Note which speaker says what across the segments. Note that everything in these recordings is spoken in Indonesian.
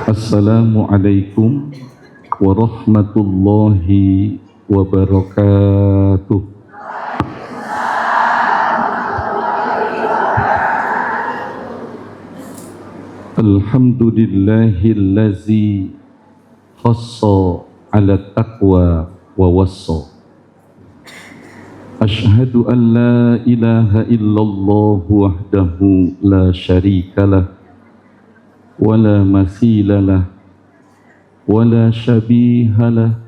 Speaker 1: Assalamualaikum warahmatullahi wabarakatuh. Alhamdulillahillazi khassa ala taqwa wa wassa. Ashhadu an la ilaha illallah wahdahu la syarikalah wa la mathilalah wa la syabihalah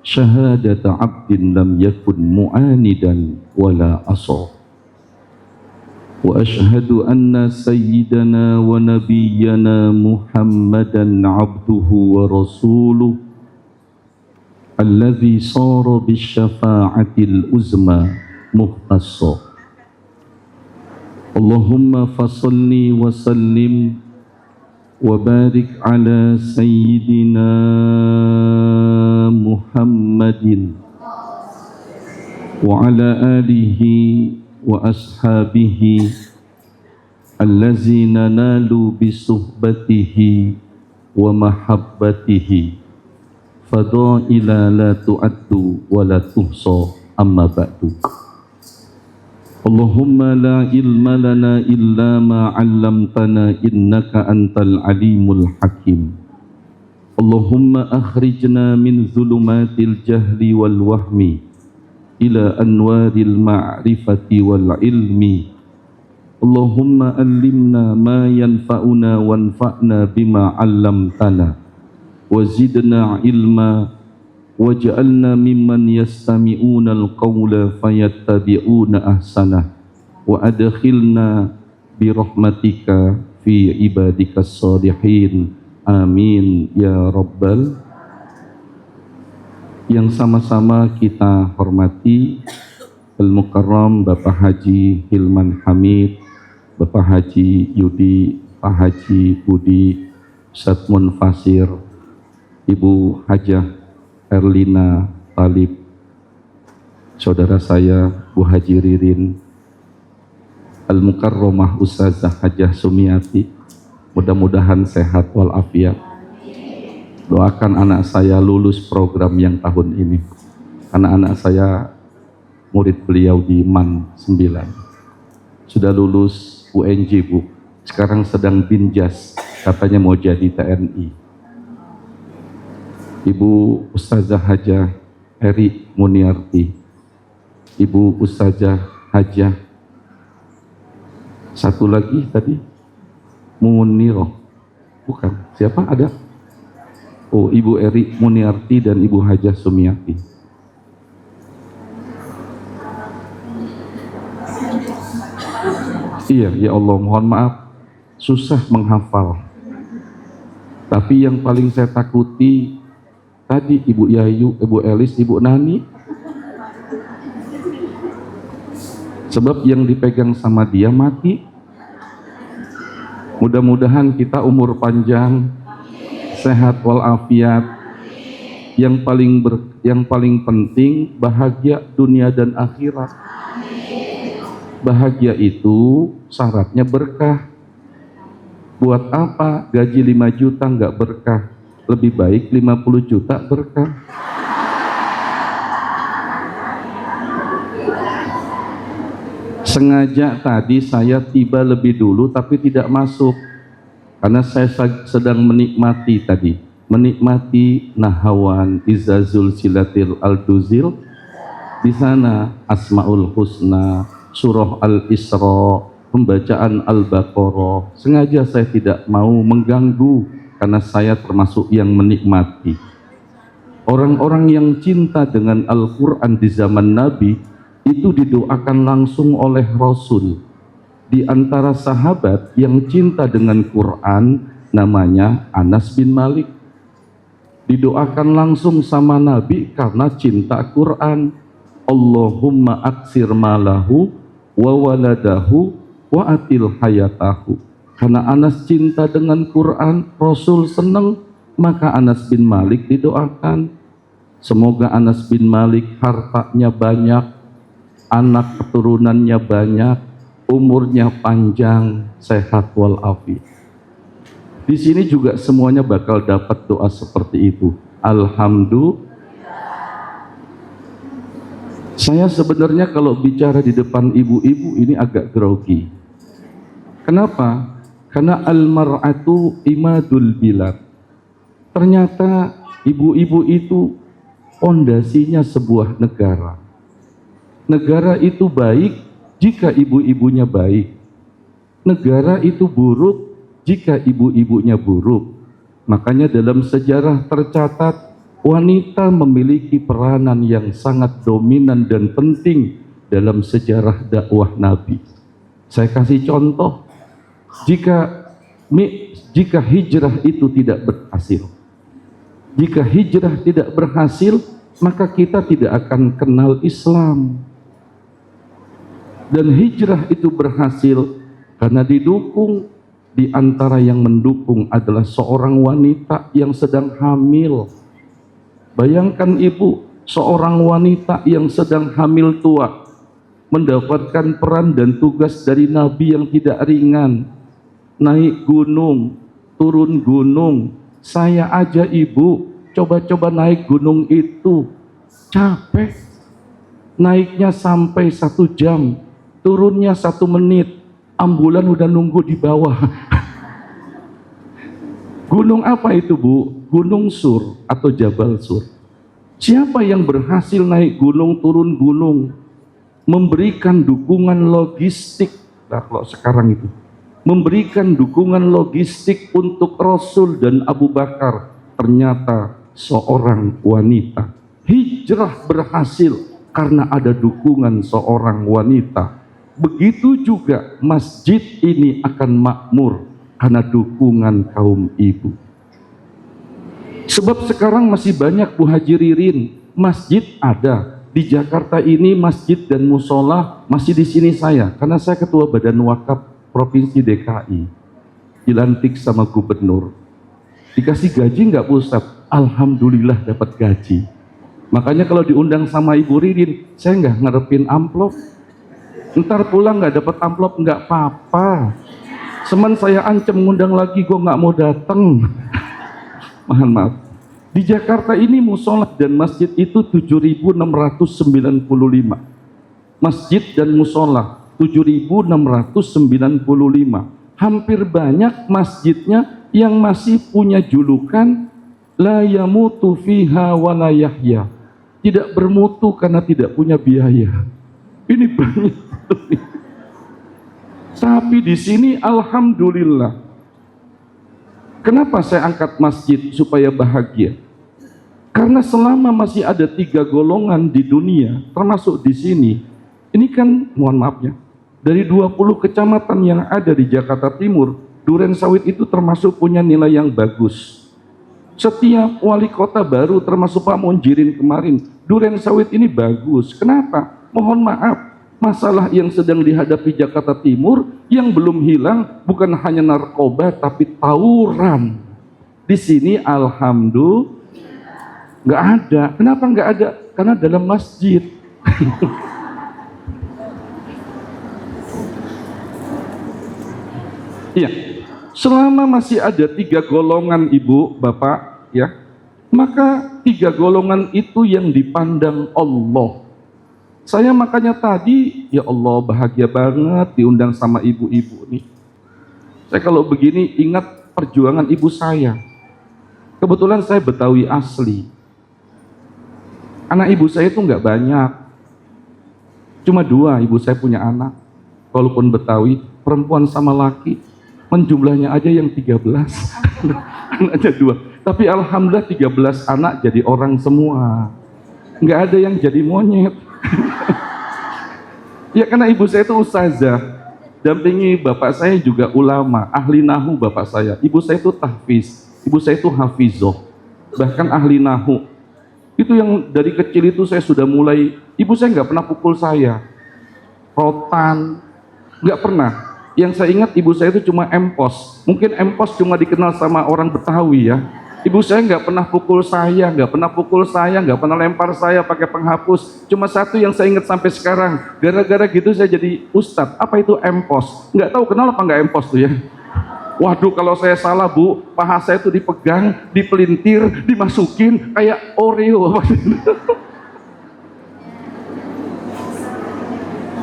Speaker 1: syahadata abdin lam yakun mu'anidan wa la asa. Wa ashhadu anna sayyidana wa nabiyyana Muhammadan abduhu wa rasuluh alladhi sara bisyafa'atil uzma muhtassa. Allahumma fasalli wa sallim wa barik ala sayyidina Muhammadin wa ala alihi wa ashabihi allazina nalu bisuhbatihi wa mahabbatihi fadaila la tu'addu wa la tuhsa, amma ba'du. Allahumma la ilma lana illa ma 'allamtana innaka antal alimul hakim. Allahumma akhrijna min zulumatil jahli wal wahmi ila anwaril ma'rifati wal ilmi. Allahumma allimna ma yanfa'una wanfa'na bima 'allamtana wazidna ilma waj'alna mimman yastami'una al-qawla fayattabi'una ahsanah wa adkhilna birahmatika fi ibadikas salihin, amin ya rabbal. Yang sama-sama kita hormati Al-Mukarram Bapak Haji Hilman Hamid, Bapak Haji Yudi, Pak Haji Budi, Ustadz Munfasir, Ibu Hajah Erlina Talib, saudara saya Bu Haji Ririn, Al-Mukarramah Ustazah Hajah Sumiati, mudah-mudahan sehat walafiat. Doakan anak saya lulus program yang tahun ini. Anak-anak saya murid beliau di MAN 9 sudah lulus UNJ Bu, sekarang sedang binjas, katanya mau jadi TNI. Ibu Ustazah Hajah Eri Muniarti, Ibu Ustazah Hajah satu lagi tadi Muniroh, bukan, siapa ada? Oh, Ibu Eri Muniarti dan Ibu Hajah Sumiati. Iya, ya Allah, mohon maaf susah menghafal, tapi yang paling saya takuti tadi Ibu Yayu, Ibu Elis, Ibu Nani. Sebab yang dipegang sama dia mati. Mudah-mudahan kita umur panjang, sehat walafiat. Yang paling penting bahagia dunia dan akhirat. Bahagia itu syaratnya berkah. Buat apa gaji 5 juta nggak berkah? Lebih baik 50 juta berkah. Sengaja tadi saya tiba lebih dulu tapi tidak masuk karena saya sedang menikmati tadi, menikmati Nahawan Izazul Silatil Al-Duzil. Di sana Asmaul Husna, Surah Al-Isra, pembacaan Al-Baqarah. Sengaja saya tidak mau mengganggu karena saya termasuk yang menikmati. Orang-orang yang cinta dengan Al-Quran di zaman Nabi itu didoakan langsung oleh Rasul. Di antara sahabat yang cinta dengan Quran namanya Anas bin Malik. Didoakan langsung sama Nabi karena cinta Quran. Allahumma aksir malahu wa waladahu wa atil hayatahu. Karena Anas cinta dengan Quran, Rasul senang, maka Anas bin Malik didoakan. Semoga Anas bin Malik hartanya banyak, anak keturunannya banyak, umurnya panjang, sehat walafiat. Di sini juga semuanya bakal dapat doa seperti itu. Alhamdulillah. Saya sebenarnya kalau bicara di depan ibu-ibu ini agak grogi. Kenapa? Karena almar'atu imadul bilad. Ternyata ibu-ibu itu pondasinya sebuah negara. Negara itu baik jika ibu-ibunya baik. Negara itu buruk jika ibu-ibunya buruk. Makanya dalam sejarah tercatat wanita memiliki peranan yang sangat dominan dan penting dalam sejarah dakwah Nabi. Saya kasih contoh, jika hijrah itu tidak berhasil, maka kita tidak akan kenal Islam. Dan hijrah itu berhasil karena didukung. Di antara yang mendukung adalah seorang wanita yang sedang hamil. Bayangkan ibu, seorang wanita yang sedang hamil tua mendapatkan peran dan tugas dari Nabi yang tidak ringan. Naik gunung, turun gunung. Saya aja ibu, coba-coba naik gunung itu, capek. Naiknya sampai 1 jam, turunnya 1 menit. Ambulan udah nunggu di bawah. Gunung apa itu Bu? Gunung Sur atau Jabal Sur. Siapa yang berhasil naik gunung, turun gunung, memberikan dukungan logistik, nah, kalau sekarang itu, memberikan dukungan logistik untuk Rasul dan Abu Bakar, ternyata seorang wanita. Hijrah berhasil karena ada dukungan seorang wanita. Begitu juga masjid ini akan makmur karena dukungan kaum ibu. Sebab sekarang masih banyak muhajiririn, masjid ada. Di Jakarta ini masjid dan musola masih di sini saya, karena saya ketua Badan Wakaf Provinsi DKI. Dilantik sama gubernur. Dikasih gaji nggak Bu Ustaz? Alhamdulillah dapat gaji. Makanya kalau diundang sama Ibu Ririn, saya nggak ngarepin amplop. Ntar pulang nggak dapat amplop nggak apa-apa. Semen saya ancam ngundang lagi, gue nggak mau datang. Mohon maaf. Di Jakarta ini musola dan masjid itu 7.695. Masjid dan musola 7.695. Hampir banyak masjidnya yang masih punya julukan la yamutu fiha wa la yahya. Tidak bermutu karena tidak punya biaya. Ini banyak. Tapi di sini alhamdulillah. Kenapa saya angkat masjid supaya bahagia? Karena selama masih ada 3 golongan di dunia, termasuk di sini, ini kan mohon maaf ya, dari 20 kecamatan yang ada di Jakarta Timur, Duren Sawit itu termasuk punya nilai yang bagus. Setiap wali kota baru, termasuk Pak Monjirin kemarin, Duren Sawit ini bagus. Kenapa? Mohon maaf, masalah yang sedang dihadapi Jakarta Timur yang belum hilang bukan hanya narkoba tapi tawuran. Di sini alhamdulillah nggak ada. Kenapa nggak ada? Karena dalam masjid. Iya, selama masih ada 3 golongan Ibu, Bapak, ya, maka 3 golongan itu yang dipandang Allah. Saya makanya tadi, ya Allah bahagia banget diundang sama ibu-ibu nih. Saya kalau begini ingat perjuangan ibu saya. Kebetulan saya Betawi asli. Anak ibu saya itu nggak banyak. Cuma 2 ibu saya punya anak. Walaupun Betawi, perempuan sama laki. Menjumlahnya aja yang 13. Anaknya 2. Tapi alhamdulillah 13 anak jadi orang semua. Nggak ada yang jadi monyet. Ya karena ibu saya itu ustazah, dampingi bapak saya juga ulama, ahli nahu bapak saya. Ibu saya itu tahfiz, ibu saya itu hafizoh, bahkan ahli nahu. Itu yang dari kecil itu saya sudah mulai, ibu saya nggak pernah pukul saya, rotan, nggak pernah. Yang saya ingat ibu saya itu cuma empos, mungkin empos cuma dikenal sama orang Betawi ya. Ibu saya nggak pernah pukul saya, nggak pernah lempar saya pakai penghapus. Cuma satu yang saya ingat sampai sekarang, gara-gara gitu saya jadi ustadz. Apa itu empos? Nggak tahu kenal apa nggak empos tuh ya. Waduh, kalau saya salah bu, paha saya tuh dipegang, dipelintir, dimasukin kayak Oreo.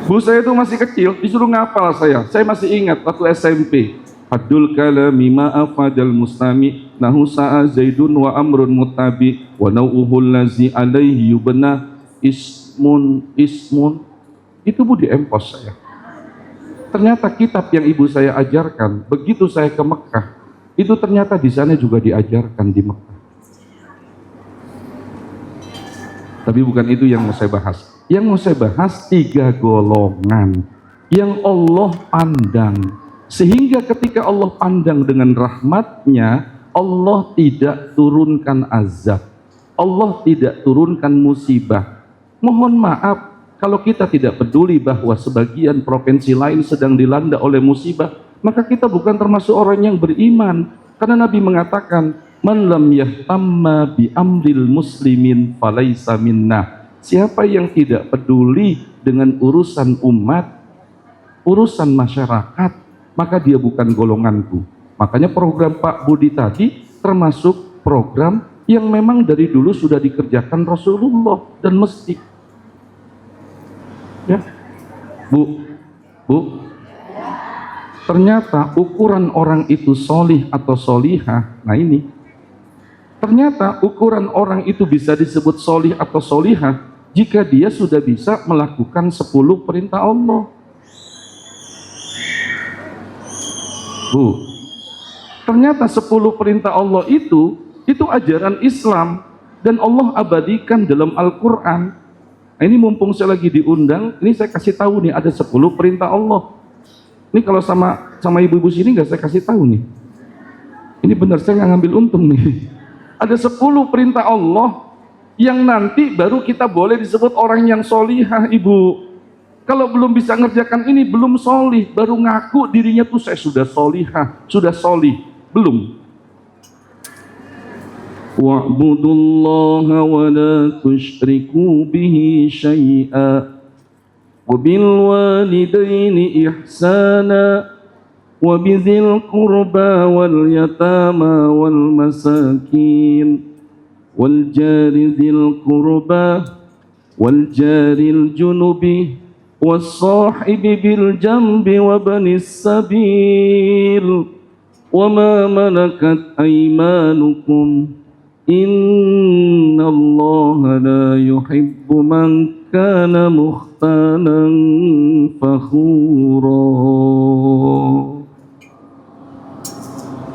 Speaker 1: Bu saya itu masih kecil, disuruh ngapal saya masih ingat waktu SMP. Haddul kalami ma'afadal mustami nahu sa'a zaidun wa amrun mutabi wa nau'uhul lazi alaihi yubna ismun. Itu bu di empos saya. Ternyata kitab yang ibu saya ajarkan, begitu saya ke Mekah, itu ternyata di sana juga diajarkan di Mekah. Tapi bukan itu yang mau saya bahas. Yang mau saya bahas 3 golongan yang Allah pandang. Sehingga ketika Allah pandang dengan rahmatnya, Allah tidak turunkan azab. Allah tidak turunkan musibah. Mohon maaf, kalau kita tidak peduli bahwa sebagian provinsi lain sedang dilanda oleh musibah, maka kita bukan termasuk orang yang beriman. Karena Nabi mengatakan, man lam yahtamma bi amril muslimin falaisa minna. Siapa yang tidak peduli dengan urusan umat, urusan masyarakat, maka dia bukan golonganku. Makanya program Pak Budi tadi termasuk program yang memang dari dulu sudah dikerjakan Rasulullah dan mesti. Ya, Bu, ternyata ukuran orang itu solih atau solihah. Nah ini, ternyata ukuran orang itu bisa disebut solih atau solihah jika dia sudah bisa melakukan 10 perintah Allah. Bu, ternyata 10 perintah Allah itu ajaran Islam dan Allah abadikan dalam Al-Quran. Nah, ini mumpung saya lagi diundang, ini saya kasih tahu nih ada 10 perintah Allah. Ini kalau sama ibu-ibu sini nggak saya kasih tahu nih. Ini benar saya nggak ngambil untung nih. Ada 10 perintah Allah yang nanti baru kita boleh disebut orang yang solihah, ibu. Kalau belum bisa ngerjakan ini, belum solih, baru ngaku dirinya tuh saya sudah solihah, sudah solih, belum. Wa'budullaha wa la tusyriku bihi syai'a wa bil walidaini ihsana wa bizil qurba wal yatama wal masakin wal jari dzil qurba wal jaril junubi والصاحب بالجنب وابن السبيل وما ملكت أيمانكم إن الله لا يحب من كان مختالا فخورا.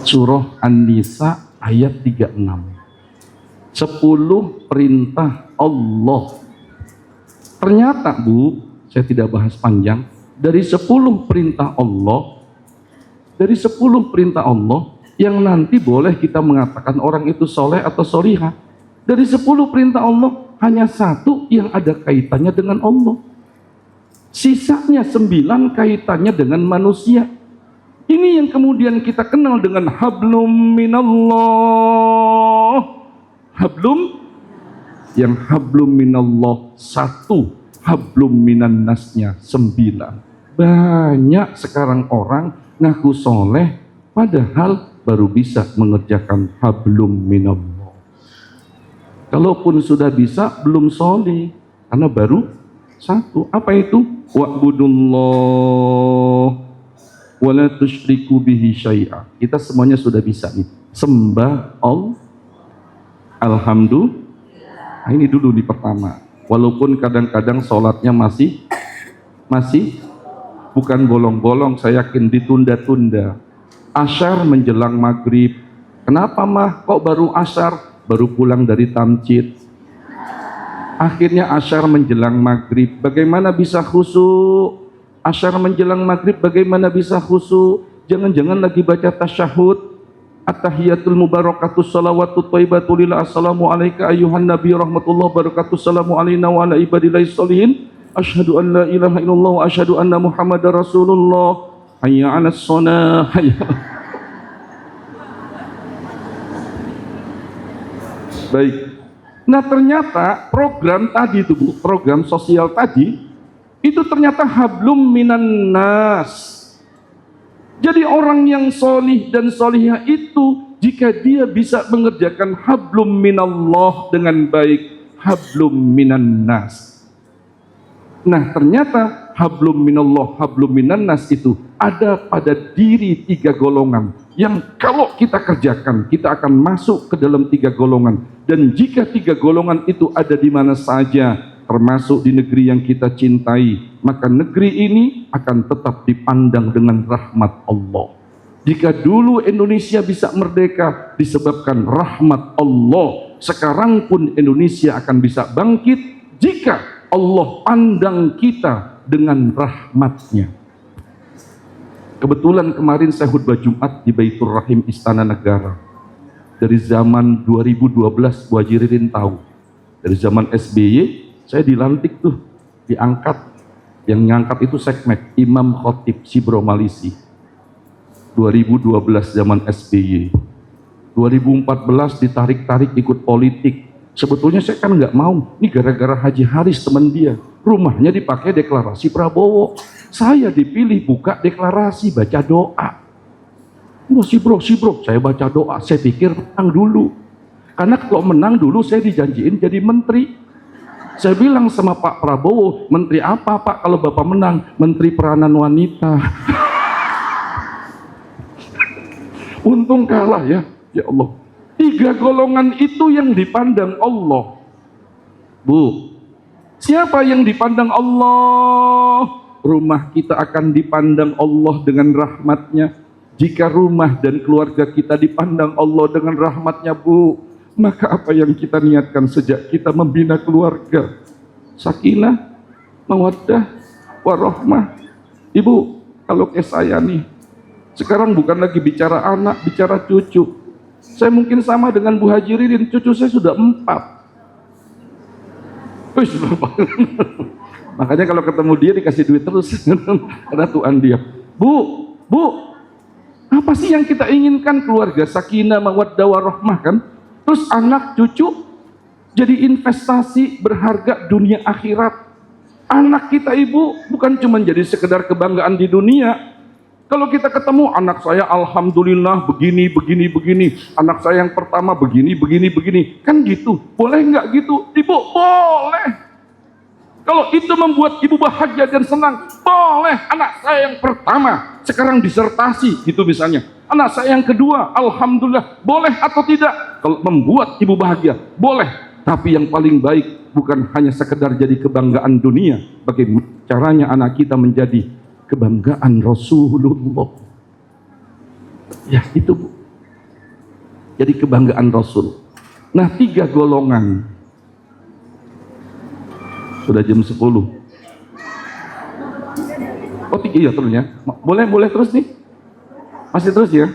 Speaker 1: Surah An-Nisa ayat 36. 10 perintah Allah. Ternyata Bu, saya tidak bahas panjang, dari 10 perintah Allah, yang nanti boleh kita mengatakan orang itu soleh atau solihah. Dari 10 perintah Allah, hanya 1 yang ada kaitannya dengan Allah. Sisanya 9 kaitannya dengan manusia. Ini yang kemudian kita kenal dengan hablum minallah. Hablum minallah 1. Hablum minan nasnya 9. Banyak sekarang orang ngaku soleh padahal baru bisa mengerjakan hablum minallah. Kalaupun sudah bisa belum soleh karena baru 1. Apa itu? Wa'budullah wa la tusyriku bihi syai'a. Kita semuanya sudah bisa nih. Sembah Allah. Alhamdulillah. Nah, ini dulu di pertama. Walaupun kadang-kadang sholatnya masih bukan bolong-bolong, saya yakin ditunda-tunda. Asyar menjelang maghrib. Kenapa mah kok baru asyar? Baru pulang dari tamjid. Akhirnya asyar menjelang maghrib. Bagaimana bisa khusyuk? Asyar menjelang maghrib bagaimana bisa khusyuk? Jangan-jangan lagi baca tasyahud. At-tahiyatul mubarakatus salawatut thayyibatul lillah. Assalamu alayka ayyuhan nabi rahmatullahi wabarakatuh. Assalamu alayna wa ala ibadillahis sholihin. Asyhadu an la ilaha illallah wa asyhadu anna muhammadar rasulullah. Hayya 'alas shalah. Baik. Nah ternyata program tadi itu Bu, program sosial tadi, itu ternyata hablum minan nas. Jadi orang yang solih dan solihah itu, jika dia bisa mengerjakan hablum minallah dengan baik, hablum minan nas. Nah ternyata hablum minallah, hablum minan nas itu ada pada diri 3 golongan yang kalau kita kerjakan, kita akan masuk ke dalam 3 golongan. Dan jika 3 golongan itu ada di mana saja, termasuk di negeri yang kita cintai, maka negeri ini akan tetap dipandang dengan rahmat Allah. Jika dulu Indonesia bisa merdeka disebabkan rahmat Allah, sekarang pun Indonesia akan bisa bangkit jika Allah pandang kita dengan rahmatnya. Kebetulan kemarin saya khutbah Jumat di Baitur Rahim Istana Negara. Dari zaman 2012 Bu Haji Ririn tahu. Dari zaman SBY saya dilantik tuh, diangkat. Yang ngangkat itu sekmek Imam Khotib Sibro Malisi. 2012 zaman SBY. 2014 ditarik-tarik ikut politik. Sebetulnya saya kan nggak mau, ini gara-gara Haji Haris teman dia, rumahnya dipakai deklarasi Prabowo. Saya dipilih buka deklarasi, baca doa. Wah si bro, saya baca doa, saya pikir menang dulu. Karena kalau menang dulu saya dijanjiin jadi menteri. Saya bilang sama Pak Prabowo, menteri apa Pak kalau Bapak menang? Menteri peranan wanita. Untung kalah ya Allah. 3 golongan itu yang dipandang Allah. Bu, siapa yang dipandang Allah? Rumah kita akan dipandang Allah dengan rahmatnya. Jika rumah dan keluarga kita dipandang Allah dengan rahmatnya Bu, maka apa yang kita niatkan sejak kita membina keluarga? Sakinah, mawaddah, warahmah. Ibu, kalau kayak saya nih, sekarang bukan lagi bicara anak, bicara cucu. Saya mungkin sama dengan Bu Haji Ririn, cucu saya sudah 4. Makanya kalau ketemu dia dikasih duit terus. Karena Tuhan dia. Bu, apa sih yang kita inginkan? Keluarga sakinah, mawaddah, warahmah kan? Terus anak cucu jadi investasi berharga dunia akhirat. Anak kita Ibu bukan cuma jadi sekedar kebanggaan di dunia. Kalau kita ketemu anak saya alhamdulillah begini, anak saya yang pertama begini, kan gitu. Boleh nggak gitu? Ibu, boleh. Kalau itu membuat ibu bahagia dan senang, boleh. Anak saya yang pertama sekarang disertasi gitu misalnya. Anak saya yang kedua, alhamdulillah, boleh atau tidak? Kalau membuat ibu bahagia, boleh. Tapi yang paling baik bukan hanya sekedar jadi kebanggaan dunia. Bagaimana caranya anak kita menjadi kebanggaan Rasulullah. Ya itu Bu. Jadi kebanggaan Rasul. Nah 3 golongan. Sudah jam 10. Oh 3 ya terus ya. Boleh terus nih. Masih terus ya.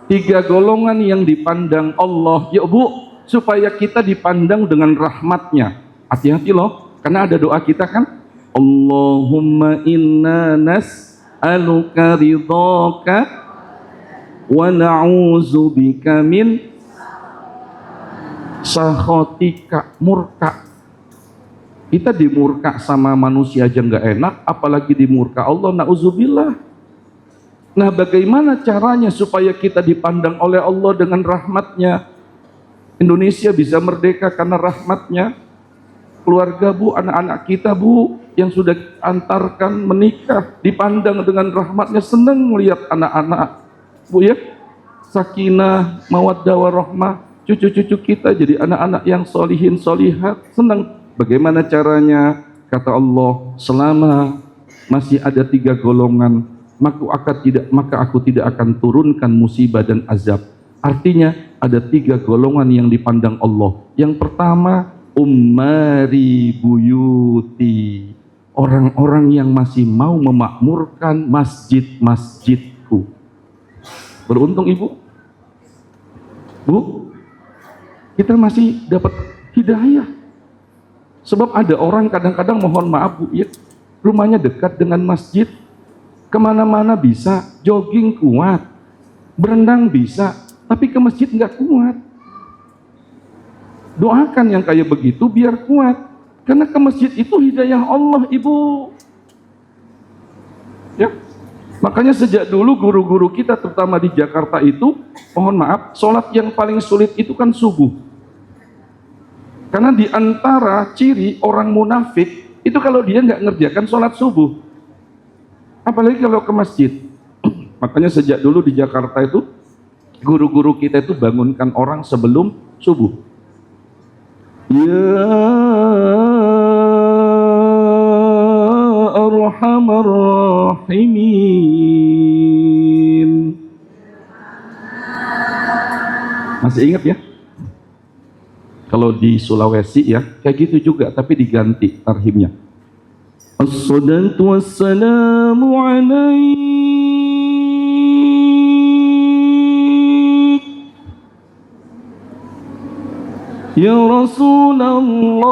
Speaker 1: 3 golongan yang dipandang Allah. Ya Bu, supaya kita dipandang dengan rahmatnya. Hati-hati loh. Karena ada doa kita kan. Allahumma inna nas'aluka ridhaka wa na'udzubika min sakhatika, murka. Kita dimurka sama manusia aja nggak enak, apalagi dimurka Allah, na'udzubillah. Nah bagaimana caranya supaya kita dipandang oleh Allah dengan rahmatnya? Indonesia bisa merdeka karena rahmatnya. Keluarga Bu, anak-anak kita Bu yang sudah antarkan menikah dipandang dengan rahmatnya, senang melihat anak-anak Bu ya, sakinah, mawaddah, warahmah, cucu-cucu kita jadi anak-anak yang solihin, solihat, senang. Bagaimana caranya? Kata Allah, selama masih ada 3 golongan, maka aku tidak akan turunkan musibah dan azab. Artinya ada 3 golongan yang dipandang Allah. Yang pertama, ummari buyuti, orang-orang yang masih mau memakmurkan masjid-masjidku. Beruntung Ibu. Bu, kita masih dapat hidayah. Sebab ada orang kadang-kadang, mohon maaf Bu ya, rumahnya dekat dengan masjid, kemana-mana bisa, jogging kuat, berenang bisa, tapi ke masjid nggak kuat. Doakan yang kayak begitu biar kuat. Karena ke masjid itu hidayah Allah, Ibu. Ya. Makanya sejak dulu guru-guru kita terutama di Jakarta itu, mohon maaf, sholat yang paling sulit itu kan subuh. Karena di antara ciri orang munafik itu kalau dia nggak ngerjakan sholat subuh, apalagi kalau ke masjid. Makanya sejak dulu di Jakarta itu guru-guru kita itu bangunkan orang sebelum subuh. Ya Arhamar Rahimin. Masih ingat ya? Kalau di Sulawesi ya, kayak gitu juga, tapi diganti tarhimnya. Assalatu wassalamu alaik ya Rasulullah.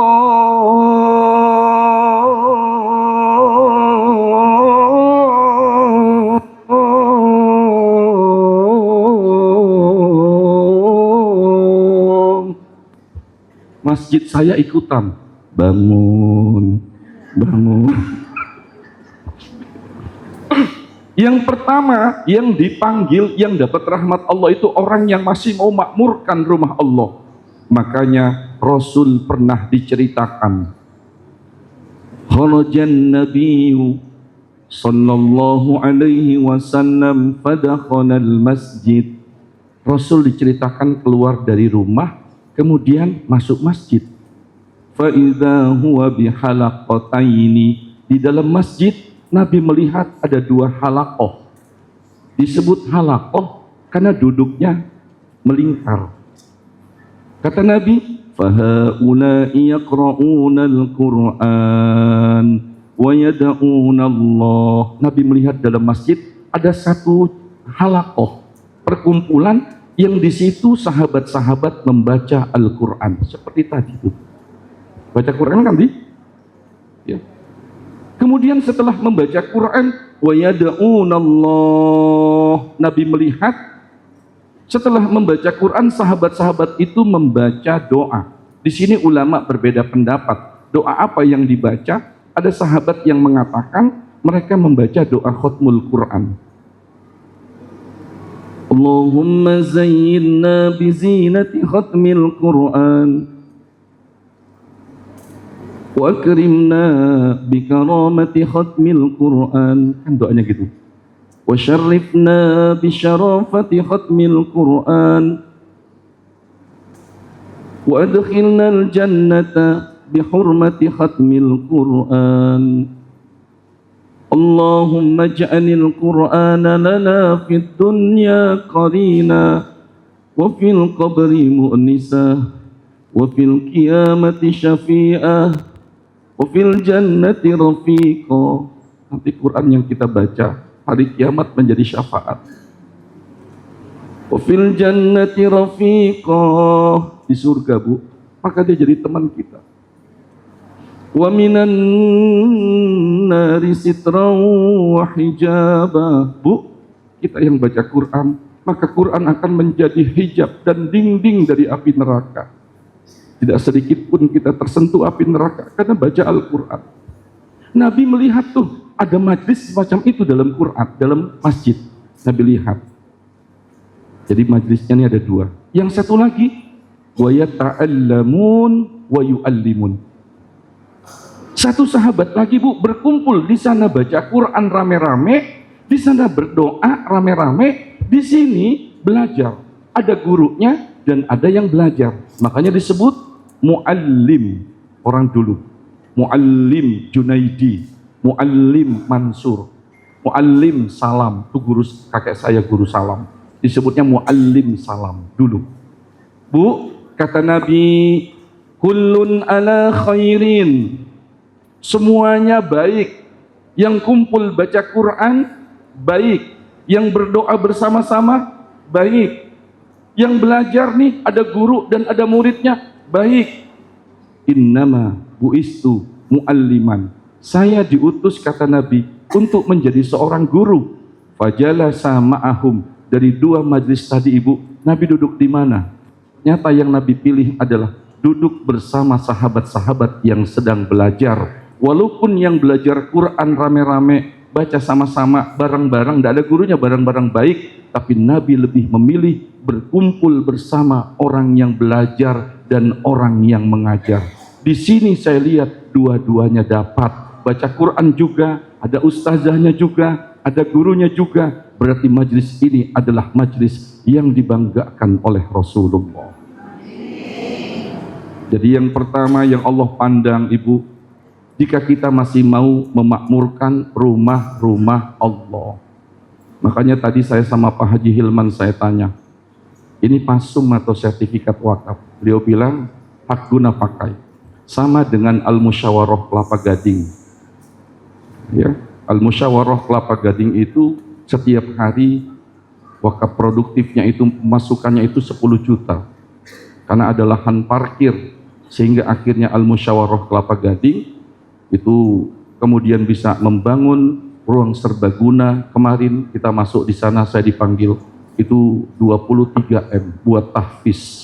Speaker 1: Masjid saya ikutan, bangun, bangun. Yang pertama, yang dipanggil, yang dapat rahmat Allah itu orang yang masih mau makmurkan rumah Allah. Makanya Rasul pernah diceritakan, kharajan nabiyyu sallallahu alaihi wasallam fadakhala al-masjid. Rasul diceritakan keluar dari rumah, kemudian masuk masjid. Fa idza huwa bihalaqataini. Di dalam masjid Nabi melihat ada dua halaqah. Disebut halaqah karena duduknya melingkar. Kata Nabi, fahaula'i yaqra'una al-Qur'an wa yad'una Allah. Nabi melihat dalam masjid ada satu halaqah, perkumpulan yang di situ sahabat-sahabat membaca Al-Qur'an seperti tadi itu. Baca Quran kan di? Ya. Kemudian setelah membaca Quran, wa yad'una Allah, Nabi melihat setelah membaca Quran sahabat-sahabat itu membaca doa. Di sini ulama berbeda pendapat. Doa apa yang dibaca? Ada sahabat yang mengatakan mereka membaca doa khatmul Quran. Allahumma zayyinna bizinati khatmil Quran wa akrimna bikaramati khatmil Quran. Kan doanya gitu. Wa syarrifna bisyarafati khatmil Quran wa adkhilna al-jannata bihurmati khatmil Quran. Allahumma ja'alil Qur'ana lana fid dunya qarina wa fil qabri mu'nisa wa fil qiyamati syafi'ah wa fil jannati rafiqa. Nanti Quran yang kita baca hari kiamat menjadi syafaat. Wa fil jannati rafiqa, di surga Bu, maka dia jadi teman kita. Wa minan nari sitran wa hijaba. Bu, kita yang baca Quran, maka Quran akan menjadi hijab dan dinding dari api neraka. Tidak sedikit pun kita tersentuh api neraka karena baca Al-Quran. Nabi melihat tuh ada majlis semacam itu dalam Quran, dalam masjid. Nabi lihat. Jadi majlisnya ini ada dua. Yang satu lagi, wa yata'allamun wa yu'allimun. Satu sahabat lagi Bu berkumpul di sana baca Quran rame-rame, di sana berdoa rame-rame, di sini belajar. Ada gurunya dan ada yang belajar. Makanya disebut muallim orang dulu. Muallim Junaidi, muallim Mansur, muallim Salam. Itu guru kakek saya, guru Salam. Disebutnya muallim Salam dulu. Bu, kata Nabi, kullun ala khairin. Semuanya baik. Yang kumpul baca Quran baik. Yang berdoa bersama-sama baik. Yang belajar nih ada guru dan ada muridnya baik. Innama bu'istu mualliman. Saya diutus kata Nabi untuk menjadi seorang guru. Fajalasa ma'ahum. Dari dua majlis tadi Ibu, Nabi duduk di mana? Nyata yang Nabi pilih adalah duduk bersama sahabat-sahabat yang sedang belajar. Walaupun yang belajar Quran rame-rame, baca sama-sama, bareng-bareng, tidak ada gurunya, bareng-bareng baik, tapi Nabi lebih memilih berkumpul bersama orang yang belajar dan orang yang mengajar. Di sini saya lihat dua-duanya dapat. Baca Quran juga, ada ustazahnya juga, ada gurunya juga. Berarti majlis ini adalah majlis yang dibanggakan oleh Rasulullah. Jadi yang pertama yang Allah pandang, Ibu, jika kita masih mau memakmurkan rumah-rumah Allah. Makanya tadi saya sama Pak Haji Hilman saya tanya, ini pasum atau sertifikat wakaf? Beliau bilang, hak guna pakai. Sama dengan Al-Musyawarah Kelapa Gading. Ya, Al-Musyawarah Kelapa Gading itu setiap hari wakaf produktifnya itu masukannya itu 10 juta. Karena ada lahan parkir, sehingga akhirnya Al-Musyawarah Kelapa Gading itu kemudian bisa membangun ruang serbaguna. Kemarin kita masuk di sana, saya dipanggil, itu 23 M buat tahfiz.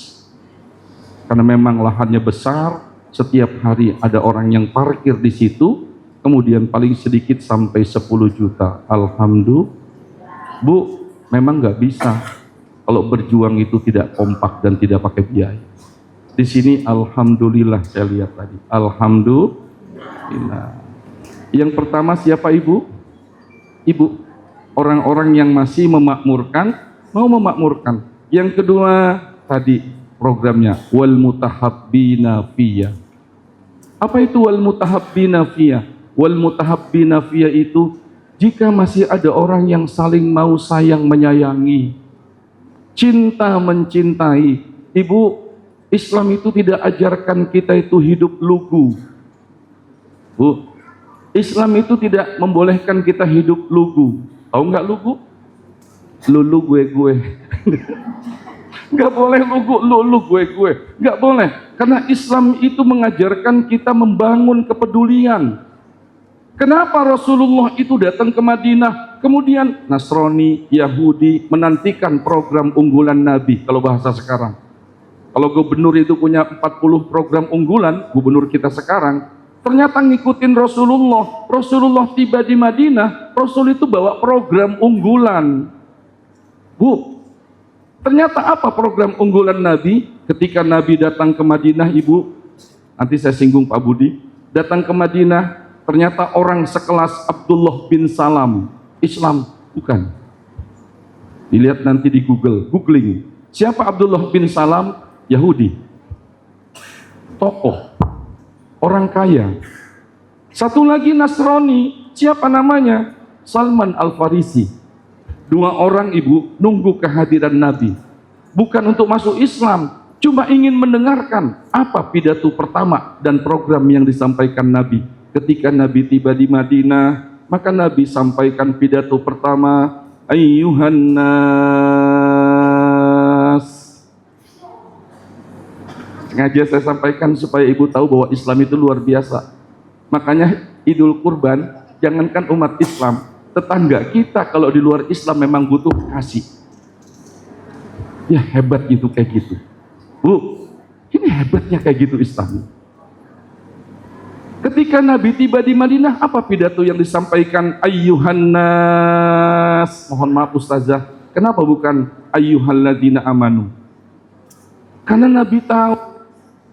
Speaker 1: Karena memang lahannya besar, setiap hari ada orang yang parkir di situ, kemudian paling sedikit sampai 10 juta. Alhamdulillah. Bu, memang nggak bisa kalau berjuang itu tidak kompak dan tidak pakai biaya. Di sini alhamdulillah saya lihat tadi. Alhamdulillah. Yang pertama siapa Ibu? Ibu. Orang-orang yang masih memakmurkan, mau memakmurkan. Yang kedua tadi programnya wal mutahabbina fiyya. Apa itu wal mutahabbina fiyya? Wal mutahabbina fiyya itu jika masih ada orang yang saling mau sayang menyayangi, cinta mencintai. Ibu, Islam itu tidak ajarkan kita itu hidup lugu. Bu, Islam itu tidak membolehkan kita hidup lugu. Tahu nggak lugu? Lulu gue. Nggak boleh lugu, lulu gue. Nggak boleh. Karena Islam itu mengajarkan kita membangun kepedulian. Kenapa Rasulullah itu datang ke Madinah, kemudian Nasrani, Yahudi menantikan program unggulan Nabi, kalau bahasa sekarang. Kalau gubernur itu punya 40 program unggulan, gubernur kita sekarang, ternyata ngikutin Rasulullah. Rasulullah tiba di Madinah, Rasul itu bawa program unggulan. Bu, ternyata apa program unggulan Nabi? Ketika Nabi datang ke Madinah, Ibu, nanti saya singgung Pak Budi, datang ke Madinah, ternyata orang sekelas Abdullah bin Salam, Islam, bukan. Dilihat nanti di googling. Siapa Abdullah bin Salam? Yahudi. Tokoh, orang kaya. Satu lagi Nasrani, siapa namanya? Salman Al-Farisi. Dua orang Ibu nunggu kehadiran Nabi. Bukan untuk masuk Islam, cuma ingin mendengarkan apa pidato pertama dan program yang disampaikan Nabi. Ketika Nabi tiba di Madinah, maka Nabi sampaikan pidato pertama, ayyuhan nas. Sengaja saya sampaikan supaya Ibu tahu bahwa Islam itu luar biasa. Makanya Idul Kurban, jangankan umat Islam, tetangga kita kalau di luar Islam memang butuh kasih. Ya hebat gitu kayak gitu. Bu, ini hebatnya kayak gitu Islam. Ketika Nabi tiba di Madinah, apa pidato yang disampaikan? Ayyuhan nas. Mohon maaf Ustazah, kenapa bukan ayyuhalladzina amanu? Karena Nabi tahu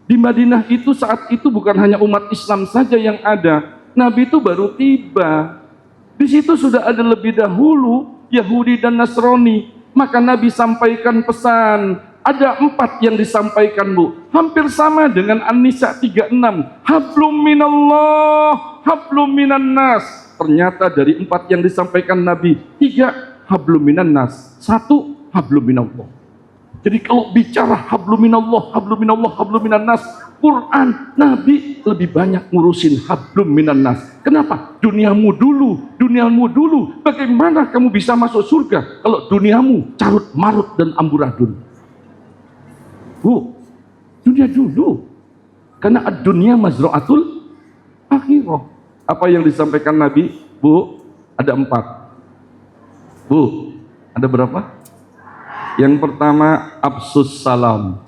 Speaker 1: di Madinah itu saat itu bukan hanya umat Islam saja yang ada. Nabi itu baru tiba. Di situ sudah ada lebih dahulu Yahudi dan Nasrani. Maka Nabi sampaikan pesan. Ada 4 yang disampaikan, Bu. Hampir sama dengan An-Nisa 36. Hablum minallah, hablum minan nas. Ternyata dari 4 yang disampaikan Nabi, 3 hablum minan nas, 1 hablum minallah. Jadi kalau bicara hablum minallah, hablum minallah, hablum minan nas, Quran, Nabi lebih banyak ngurusin hablum minan nas. Kenapa? Duniamu dulu. Bagaimana kamu bisa masuk surga kalau duniamu carut marut dan amburadul? Bu, dunia dulu. Karena dunia mazra'atul akhirah. Apa yang disampaikan Nabi? Bu, ada 4. Bu, ada berapa? Yang pertama, absus salam.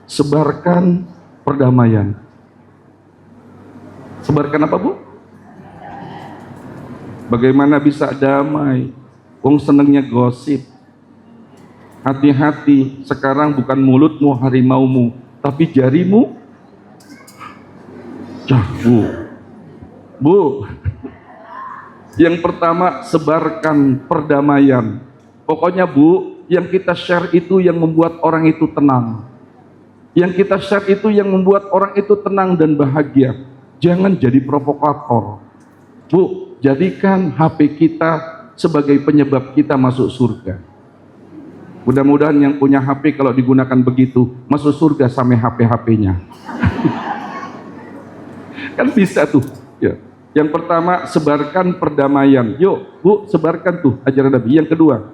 Speaker 1: Sebarkan perdamaian. Sebarkan apa, Bu? Bagaimana bisa damai? Wong senengnya gosip. Hati-hati, sekarang bukan mulutmu harimaumu, tapi jarimu. Bu, Bu, yang pertama sebarkan perdamaian. Pokoknya Bu, yang kita share itu yang membuat orang itu tenang. Yang kita share itu yang membuat orang itu tenang dan bahagia. Jangan jadi provokator. Bu, jadikan HP kita sebagai penyebab kita masuk surga. Mudah-mudahan yang punya HP kalau digunakan begitu, masuk surga sampai HP-HP-nya. Kan bisa tuh. Ya. Yang pertama, sebarkan perdamaian. Yuk, Bu, sebarkan tuh ajaran Nabi. Yang kedua,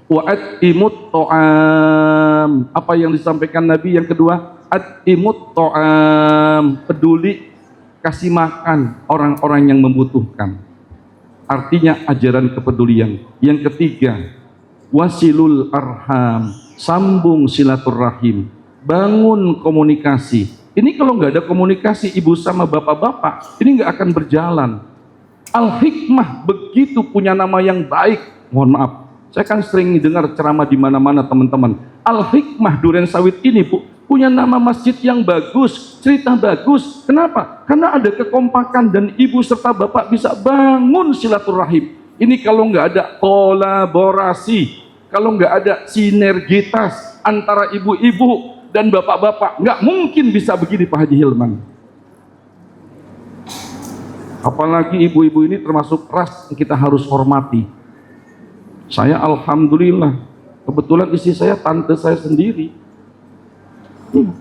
Speaker 1: wa'atimut to'am. Apa yang disampaikan Nabi? Yang kedua, atimut to'am. Peduli, kasih makan orang-orang yang membutuhkan. Artinya ajaran kepedulian. Yang ketiga, wasilul arham. Sambung silaturahim. Bangun komunikasi. Ini kalau nggak ada komunikasi ibu sama bapak-bapak, ini nggak akan berjalan. Al-Hikmah begitu punya nama yang baik. Mohon maaf, saya kan sering dengar ceramah di mana-mana teman-teman. Al-Hikmah Duren Sawit ini, Bu, punya nama masjid yang bagus, cerita bagus. Kenapa? Karena ada kekompakan dan ibu serta bapak bisa bangun silaturahim. Ini kalau nggak ada kolaborasi, kalau nggak ada sinergitas antara ibu-ibu dan bapak-bapak, nggak mungkin bisa begini Pak Haji Hilman. Apalagi ibu-ibu ini termasuk ras yang kita harus hormati. Saya alhamdulillah, kebetulan istri saya tante saya sendiri.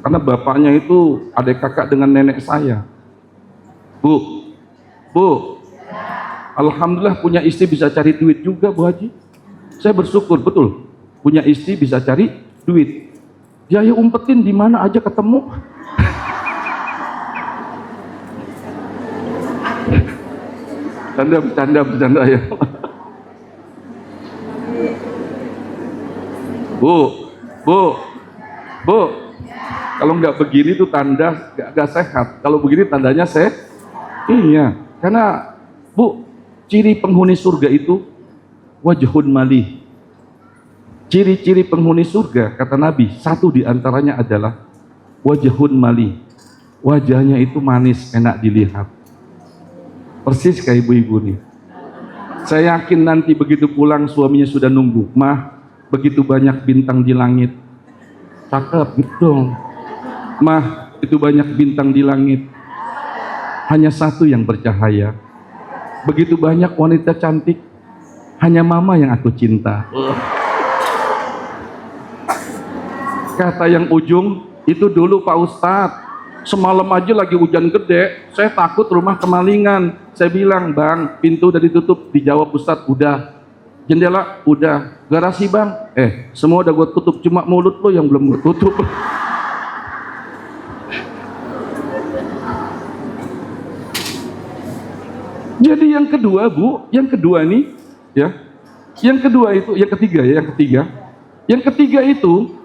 Speaker 1: Karena bapaknya itu adik kakak dengan nenek saya. Bu, alhamdulillah punya istri bisa cari duit juga Bu Haji. Saya bersyukur, betul. Punya istri bisa cari duit. Ya umpetin di mana aja ketemu. Bercanda ya. Bu, kalau nggak begini tuh tanda nggak sehat. Kalau begini tandanya iya. Karena Bu, ciri penghuni surga itu wajhun malih. Ciri-ciri penghuni surga, kata Nabi, satu diantaranya adalah wajhun mali. Wajahnya itu manis, enak dilihat. Persis kayak ibu-ibu nih. Saya yakin nanti begitu pulang suaminya sudah nunggu. Mah, begitu banyak bintang di langit. Cakep gitu dong. Mah, itu banyak bintang di langit. Hanya satu yang bercahaya. Begitu banyak wanita cantik. Hanya mama yang aku cinta. Kata yang ujung, itu dulu Pak Ustadz, semalam aja lagi hujan gede, saya takut rumah kemalingan. Saya bilang, Bang, pintu udah ditutup. Dijawab Ustadz, udah. Jendela, udah. Garasi Bang, semua udah gue tutup, cuma mulut lo yang belum gue tutup. Jadi yang kedua Bu, yang kedua nih, ya, yang kedua itu, yang ketiga itu,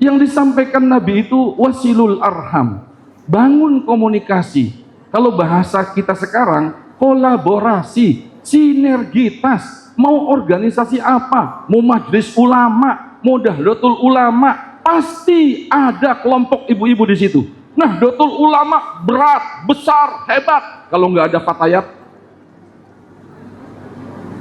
Speaker 1: yang disampaikan Nabi itu wasilul arham, bangun komunikasi. Kalau bahasa kita sekarang, kolaborasi, sinergitas. Mau organisasi apa, mau majelis ulama, mau Nahdlatul Ulama, pasti ada kelompok ibu-ibu di situ. Nahdlatul Ulama berat, besar, hebat. Kalau nggak ada fatayat,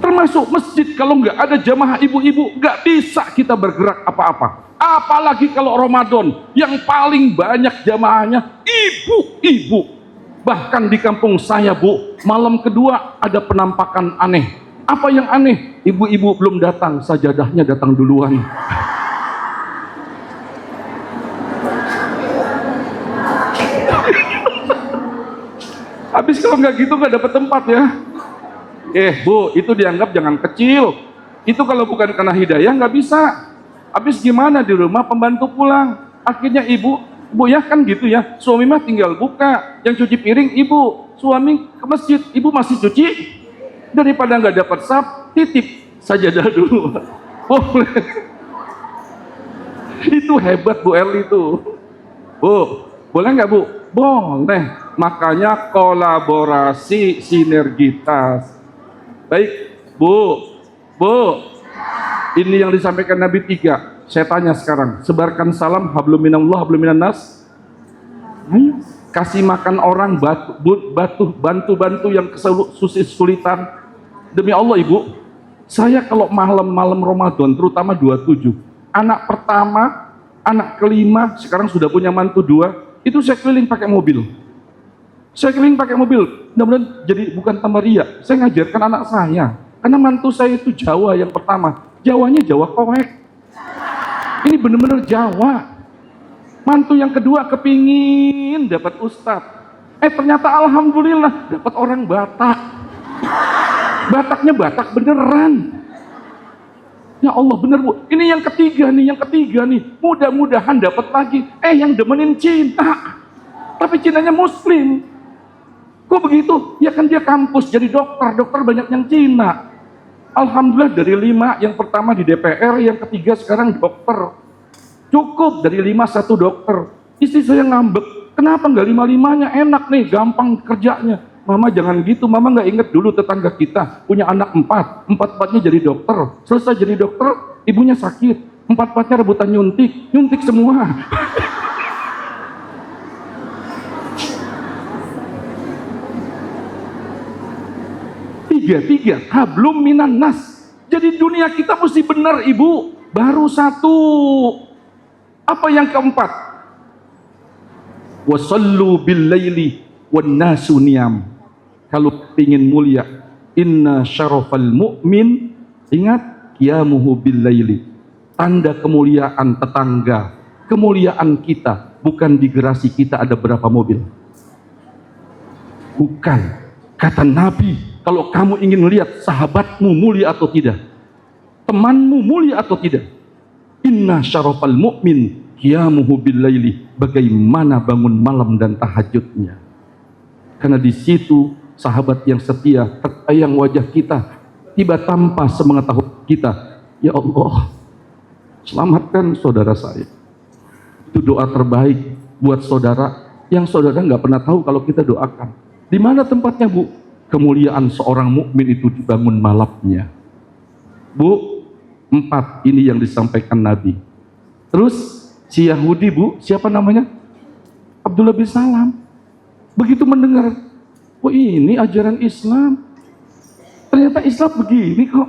Speaker 1: termasuk masjid, kalau nggak ada jamaah ibu-ibu, nggak bisa kita bergerak apa-apa. Apalagi kalau Ramadan, yang paling banyak jamaahnya ibu-ibu. Bahkan di kampung saya Bu, malam kedua ada penampakan aneh. Apa yang aneh? Ibu-ibu belum datang, sajadahnya datang duluan. Habis kalau nggak gitu nggak dapat tempat ya. Bu, itu dianggap jangan kecil. Itu kalau bukan karena hidayah nggak bisa. Habis gimana di rumah pembantu pulang, akhirnya ibu ya kan gitu ya, suami mah tinggal buka, yang cuci piring ibu, suami ke masjid, ibu masih cuci, daripada nggak dapat sap, titip sajadah dulu. Boleh. Itu hebat Bu Erli itu. Bu, Boleh nggak Bu? Boleh. Makanya kolaborasi, sinergitas. Baik, Bu, ini yang disampaikan Nabi 3. Saya tanya sekarang, sebarkan salam hablum minallah hablum minannas. Kasih makan orang, bantu yang kesulitan. Demi Allah Ibu, saya kalau malam-malam Ramadan, terutama 27, anak pertama, anak kelima, sekarang sudah punya mantu 2, itu saya keliling pakai mobil. Saya keliling pakai mobil, mudah-mudahan jadi bukan tambah riak. Saya ngajarkan anak saya, karena mantu saya itu Jawa yang pertama, Jawanya Jawa korek. Ini benar-benar Jawa. Mantu yang kedua kepingin dapat ustadz, ternyata alhamdulillah dapat orang Batak. Bataknya Batak beneran. Ya Allah, bener Bu. Ini yang ketiga nih. Mudah-mudahan dapat lagi. Yang demenin Cina. Tapi Cinanya Muslim. Kok begitu? Ya kan dia kampus jadi dokter banyak yang Cina. Alhamdulillah dari 5, yang pertama di DPR, yang ketiga sekarang dokter. Cukup dari 5 1 dokter. Istri saya ngambek. Kenapa nggak 5-5-nya? Enak nih, gampang kerjanya. Mama jangan gitu, mama nggak inget dulu tetangga kita punya anak 4, 4-4-nya jadi dokter. Selesai jadi dokter, ibunya sakit, 4-4-nya rebutan nyuntik semua. Tiga, hablum minan nas. Jadi dunia kita mesti benar Ibu. Baru 1. Apa yang keempat? Wasallu bil laili wan nasu niyam. Kalau ingin mulia, inna syarafal mu'min, ingat qiyamuhu bil laili. Tanda kemuliaan tetangga, kemuliaan kita bukan di gerasi kita ada berapa mobil. Bukan. Kata Nabi, kalau kamu ingin lihat sahabatmu mulia atau tidak, temanmu mulia atau tidak, inna syarafal mu'min qiyamuhu bil laili, bagaimana bangun malam dan tahajudnya. Karena di situ sahabat yang setia tertayang wajah kita, tiba tanpa sepengetahuan kita, ya Allah, selamatkan saudara saya. Itu doa terbaik buat saudara yang saudara nggak pernah tahu kalau kita doakan. Di mana tempatnya Bu? Kemuliaan seorang mukmin itu dibangun malamnya. Bu, 4 ini yang disampaikan Nabi. Terus si Yahudi Bu, siapa namanya? Abdullah bin Salam. Begitu mendengar, oh ini ajaran Islam, ternyata Islam begini kok.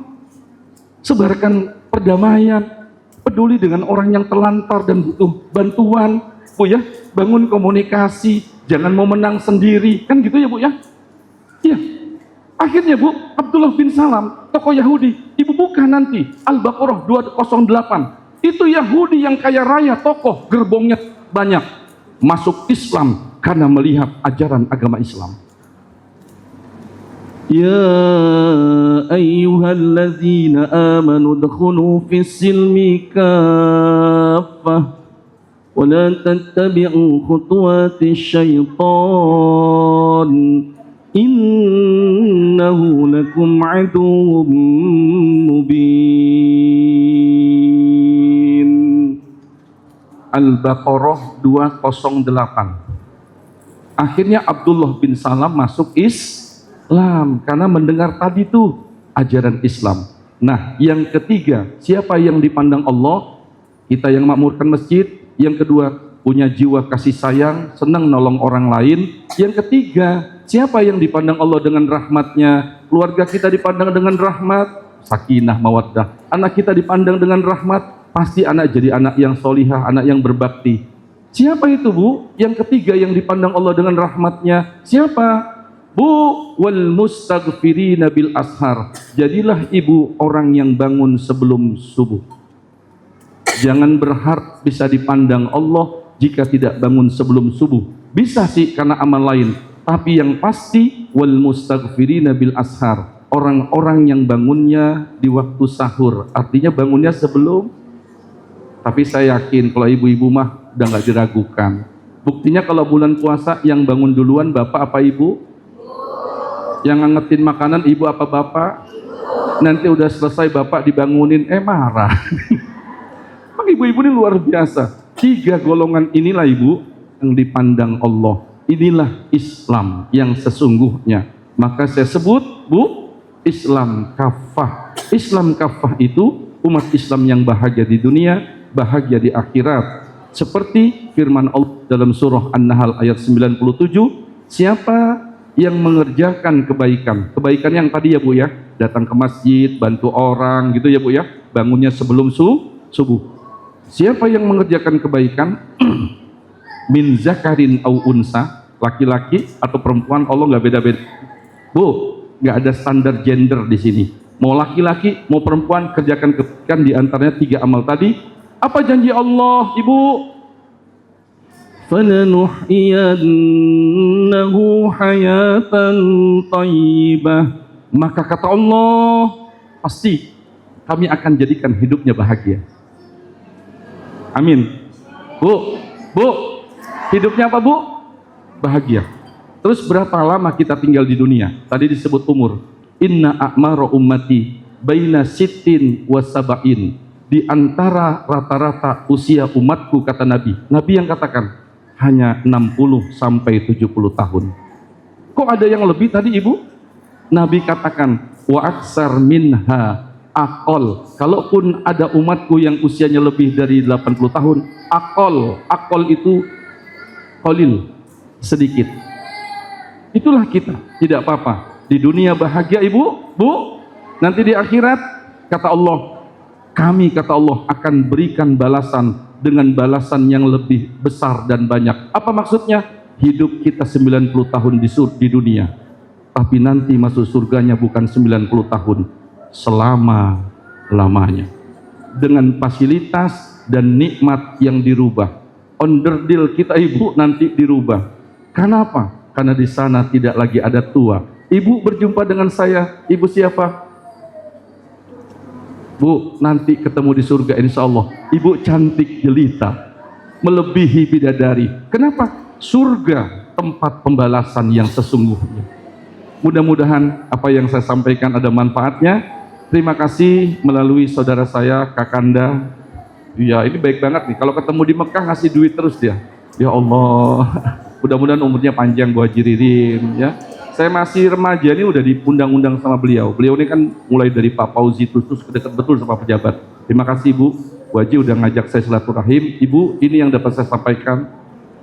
Speaker 1: Sebarkan perdamaian, peduli dengan orang yang telantar dan butuh bantuan, Bu ya. Bangun komunikasi, jangan mau menang sendiri, kan gitu ya Bu ya. Iya. Akhirnya Bu, Abdullah bin Salam, tokoh Yahudi, Ibu buka nanti Al-Baqarah 208. Itu Yahudi yang kaya raya, tokoh, gerbongnya banyak, masuk Islam karena melihat ajaran agama Islam. Ya ayyuhalladzina amanu dkhulu fis silmi kaffah wa la tattabi'u khutuwatis syaitan innahu lakum aduwwum mubin. Al-Baqarah 208. Akhirnya Abdullah bin Salam masuk Islam karena mendengar tadi tuh ajaran Islam. Nah, yang ketiga, siapa yang dipandang Allah? Kita yang makmurkan masjid. Yang kedua, punya jiwa kasih sayang, senang nolong orang lain. Yang ketiga, siapa yang dipandang Allah dengan rahmatnya? Keluarga kita dipandang dengan rahmat, sakinah, mawaddah. Anak kita dipandang dengan rahmat, pasti anak jadi anak yang solihah, anak yang berbakti. Siapa itu Bu? Yang ketiga yang dipandang Allah dengan rahmatnya, siapa? Bu, wal mustaghfirina bil ashar. Jadilah ibu orang yang bangun sebelum subuh. Jangan berharap bisa dipandang Allah jika tidak bangun sebelum subuh. Bisa sih karena amal lain, tapi yang pasti wal mustaghfirina bil ashar. Orang-orang yang bangunnya di waktu sahur, artinya bangunnya sebelum. Tapi saya yakin kalau ibu-ibu mah udah nggak diragukan. Buktinya kalau bulan puasa yang bangun duluan bapak apa ibu? Yang ngangetin makanan ibu apa bapak? Nanti udah selesai bapak dibangunin, marah. Emang ibu-ibu ini luar biasa. 3 golongan inilah ibu yang dipandang Allah. Inilah Islam yang sesungguhnya. Maka saya sebut, Islam kafah. Islam kafah itu umat Islam yang bahagia di dunia, bahagia di akhirat. Seperti firman Allah dalam surah An-Nahl ayat 97, siapa yang mengerjakan kebaikan yang tadi ya Bu ya, datang ke masjid, bantu orang gitu ya Bu ya, bangunnya sebelum subuh. Siapa yang mengerjakan kebaikan min zakarin au unsa, laki-laki atau perempuan, Allah nggak beda-beda. Bu, nggak ada standar gender di sini. Mau laki-laki, mau perempuan, kerjakan kebaikan di antaranya 3 amal tadi. Apa janji Allah, Ibu? Falanuhyiyannahu hayatan thayyibah. Maka kata Allah, pasti kami akan jadikan hidupnya bahagia. Amin. Bu, hidupnya apa Bu? Bahagia. Terus berapa lama kita tinggal di dunia? Tadi disebut umur. Inna a'mara ummati baina sittin wa sab'in. Di antara rata-rata usia umatku, kata Nabi. Nabi yang katakan hanya 60 sampai 70 tahun. Kok ada yang lebih tadi Ibu? Nabi katakan wa aksar minha aqol. Kalaupun ada umatku yang usianya lebih dari 80 tahun, aqol itu qalil, sedikit. Itulah kita, tidak apa-apa. Di dunia bahagia Ibu, Bu. Nanti di akhirat kata Allah, kami kata Allah akan berikan balasan dengan balasan yang lebih besar dan banyak. Apa maksudnya? Hidup kita 90 tahun di dunia, tapi nanti masuk surganya bukan 90 tahun, selama-lamanya. Dengan fasilitas dan nikmat yang dirubah. Onderdil kita Ibu nanti dirubah. Kenapa? Karena di sana tidak lagi ada tua. Ibu berjumpa dengan saya, Ibu siapa? Bu, nanti ketemu di surga insya Allah. Ibu cantik jelita, melebihi bidadari. Kenapa? Surga tempat pembalasan yang sesungguhnya. Mudah-mudahan apa yang saya sampaikan ada manfaatnya. Terima kasih melalui saudara saya, Kakanda. Ya ini baik banget nih. Kalau ketemu di Mekah ngasih duit terus dia. Ya Allah. Mudah-mudahan umurnya panjang Bu Haji Ririn ya. Saya masih remaja ini udah diundang-undang sama beliau. Beliau ini kan mulai dari Pak Fauzi terus dekat betul sama pejabat. Terima kasih Bu Haji udah ngajak saya silaturahim. Ibu, ini yang dapat saya sampaikan.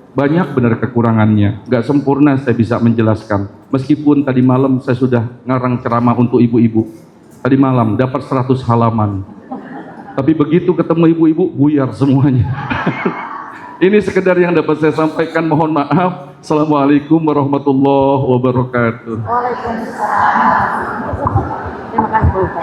Speaker 1: Banyak benar kekurangannya, nggak sempurna saya bisa menjelaskan. Meskipun tadi malam saya sudah ngarang ceramah untuk ibu-ibu. Tadi malam dapat 100 halaman. Tapi begitu ketemu ibu-ibu buyar semuanya. Ini sekedar yang dapat saya sampaikan, mohon maaf. Assalamualaikum warahmatullahi wabarakatuh.
Speaker 2: Waalaikumsalam. Terima kasih Bu.